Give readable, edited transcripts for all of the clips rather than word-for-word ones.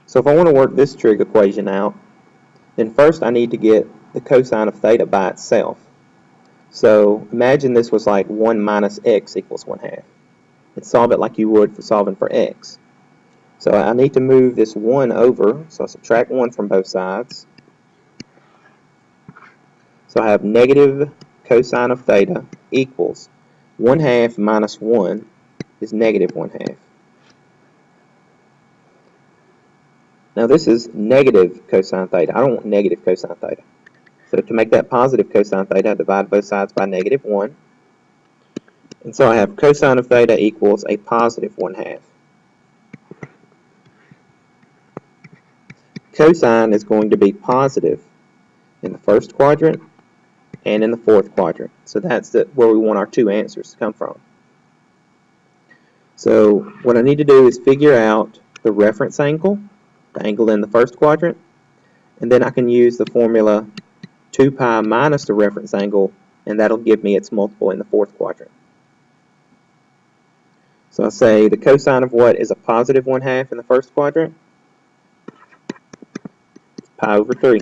So if I want to work this trig equation out, then first I need to get the cosine of theta by itself. So imagine this was like 1 minus x equals 1/2. And solve it like you would for solving for x. So I need to move this 1 over, so I subtract 1 from both sides. So I have negative cosine of theta equals 1/2 minus 1 is negative 1/2. Now this is negative cosine theta. I don't want negative cosine theta. So to make that positive cosine theta, I divide both sides by negative 1. And so I have cosine of theta equals a positive 1/2. Cosine is going to be positive in the first quadrant and in the fourth quadrant. So that's where we want our two answers to come from. So what I need to do is figure out the reference angle, the angle in the first quadrant, and then I can use the formula 2 pi minus the reference angle, and that'll give me its multiple in the fourth quadrant. So I say the cosine of what is a positive 1/2 in the first quadrant? Pi over 3.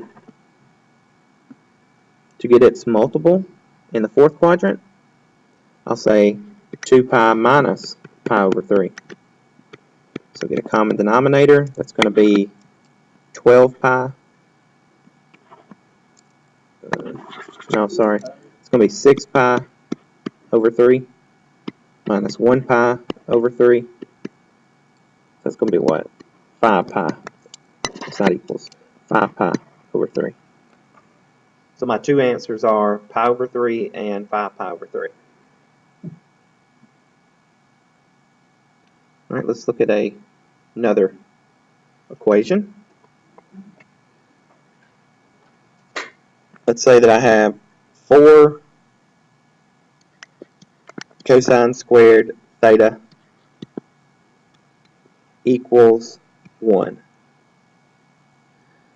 To get its multiple in the fourth quadrant, I'll say 2 pi minus pi over 3. So get a common denominator. That's going to be 12 pi. No, sorry. It's going to be 6 pi over 3 minus 1 pi over 3. That's going to be what? 5 pi. It's not equals 5 pi over 3. So my two answers are pi over 3 and 5 pi over 3. All right, let's look at another equation. Let's say that I have 4 cosine squared theta equals 1.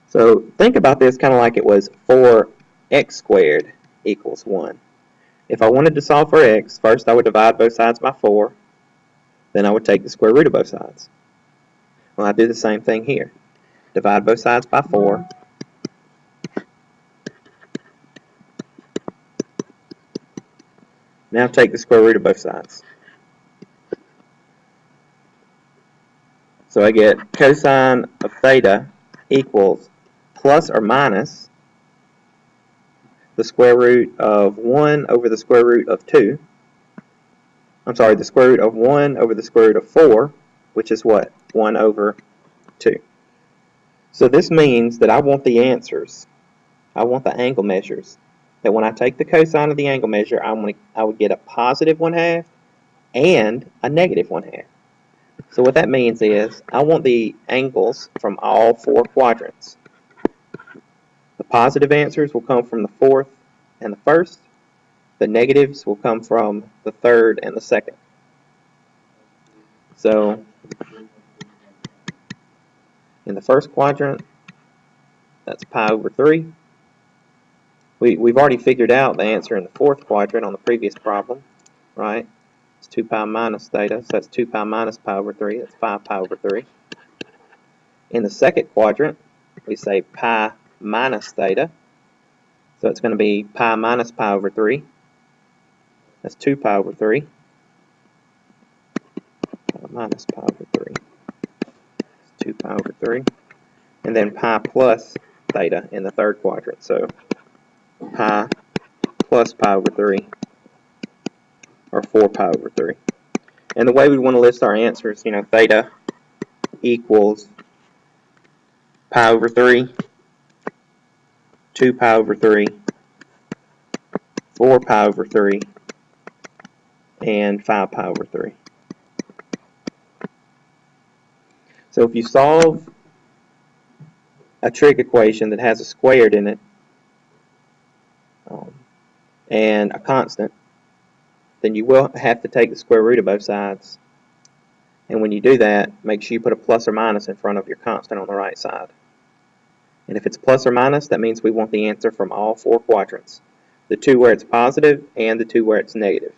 So think about this kind of like it was 4x squared equals 1. If I wanted to solve for x, first I would divide both sides by 4. Then I would take the square root of both sides. Well, I do the same thing here. Divide both sides by 4. Now take the square root of both sides. So I get cosine of theta equals plus or minus the square root of 1 over the square root of 2. I'm sorry, the square root of 1 over the square root of 4, which is what? 1 over 2. So this means that I want the answers. I want the angle measures. That when I take the cosine of the angle measure, I would get a positive 1/2 and a negative 1/2. So what that means is I want the angles from all 4 quadrants. The positive answers will come from the fourth and the first. The negatives will come from the third and the second. So in the first quadrant, that's pi over 3. We've already figured out the answer in the fourth quadrant on the previous problem, right? It's 2 pi minus theta, so that's 2 pi minus pi over 3. That's 5 pi over 3. In the second quadrant, we say pi minus theta, so it's going to be pi minus pi over 3. That's 2 pi over 3. Pi minus pi over 3. That's 2 pi over 3. And then pi plus theta in the third quadrant. So pi plus pi over 3, or 4 pi over 3. And the way we want to list our answers, theta equals pi over 3, 2 pi over 3, 4 pi over 3, and 5 pi over 3. So if you solve a trig equation that has a squared in it and a constant, then you will have to take the square root of both sides. And when you do that, make sure you put a plus or minus in front of your constant on the right side. And if it's plus or minus, that means we want the answer from all 4 quadrants. The 2 where it's positive and the 2 where it's negative.